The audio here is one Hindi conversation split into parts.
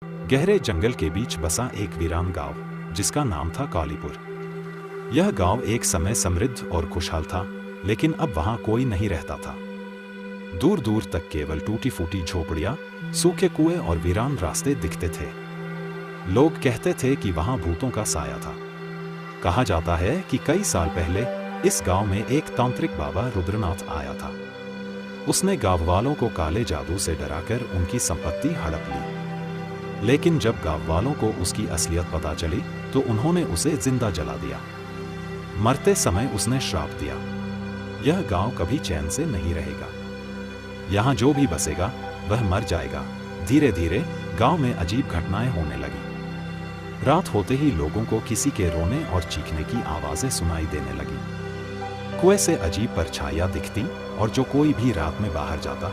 गहरे जंगल के बीच बसा एक वीरान गांव, जिसका नाम था कालीपुर। यह गांव एक समय समृद्ध और खुशहाल था, लेकिन अब वहां कोई नहीं रहता था। दूर दूर तक केवल टूटी फूटी झोपड़ियां, सूखे कुएं और वीरान रास्ते दिखते थे। लोग कहते थे कि वहां भूतों का साया था। कहा जाता है कि कई साल पहले इस गांव में एक तांत्रिक बाबा रुद्रनाथ आया था। उसने गांव वालों को काले जादू से डराकर उनकी संपत्ति हड़प ली। लेकिन जब गांव वालों को उसकी असलियत पता चली तो उन्होंने उसे जिंदा जला दिया। मरते समय उसने श्राप दिया, यह गांव कभी चैन से नहीं रहेगा। यहाँ जो भी बसेगा वह मर जाएगा। धीरे धीरे गांव में अजीब घटनाएं होने लगी। रात होते ही लोगों को किसी के रोने और चीखने की आवाजें सुनाई देने लगी। कुएं से अजीब परछाइयां दिखती और जो कोई भी रात में बाहर जाता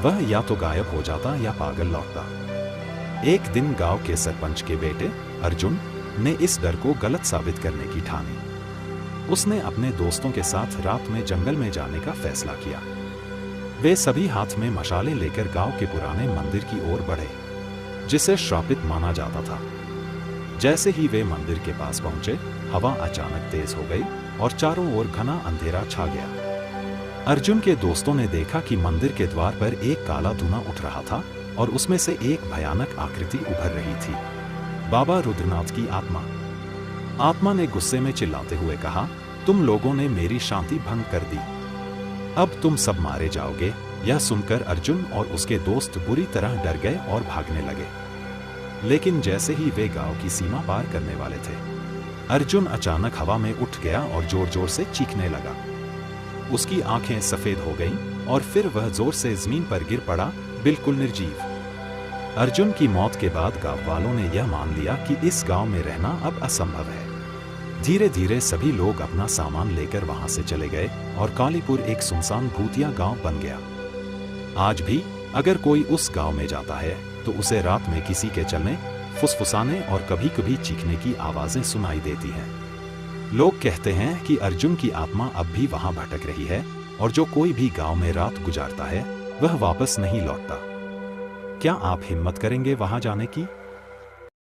वह या तो गायब हो जाता या पागल लौटता। एक दिन गांव के सरपंच के बेटे अर्जुन ने इस डर को गलत साबित करने की ठानी। उसने अपने दोस्तों के साथ रात में जंगल में जाने का फैसला किया। वे सभी हाथ में मशाले लेकर गांव के पुराने मंदिर की ओर बढ़े, जिसे श्रापित माना जाता था। जैसे ही वे मंदिर के पास पहुंचे, हवा अचानक तेज हो गई और चारों ओर घना अंधेरा छा गया। अर्जुन के दोस्तों ने देखा कि मंदिर के द्वार पर एक काला धुआं उठ रहा था और उसमें से एक भयानक आकृति उभर रही थी। बाबा रुद्रनाथ की आत्मा। आत्मा ने गुस्से में चिल्लाते हुए कहा, तुम लोगों ने मेरी शांति भंग कर दी, अब तुम सब मारे जाओगे। यह सुनकर अर्जुन और उसके दोस्त बुरी तरह डर गए और भागने लगे। लेकिन जैसे ही वे गांव की सीमा पार करने वाले थे, अर्जुन अचानक हवा में उठ गया और जोर जोर से चीखने लगा। उसकी आंखें सफेद हो गईं और फिर वह जोर से जमीन पर गिर पड़ा, बिल्कुल निर्जीव। अर्जुन की मौत के बाद गांव वालों ने यह मान लिया कि इस गांव में रहना अब असंभव है। धीरे धीरे सभी लोग अपना सामान लेकर वहां से चले गए और कालीपुर एक सुनसान भूतिया गांव बन गया। आज भी अगर कोई उस गांव में जाता है तो उसे रात में किसी के चलने, फुसफुसाने और कभी कभी चीखने की आवाजें सुनाई देती हैं। लोग कहते हैं कि अर्जुन की आत्मा अब भी वहां भटक रही है और जो कोई भी गांव में रात गुजारता है वह वापस नहीं लौटता। क्या आप हिम्मत करेंगे वहां जाने की?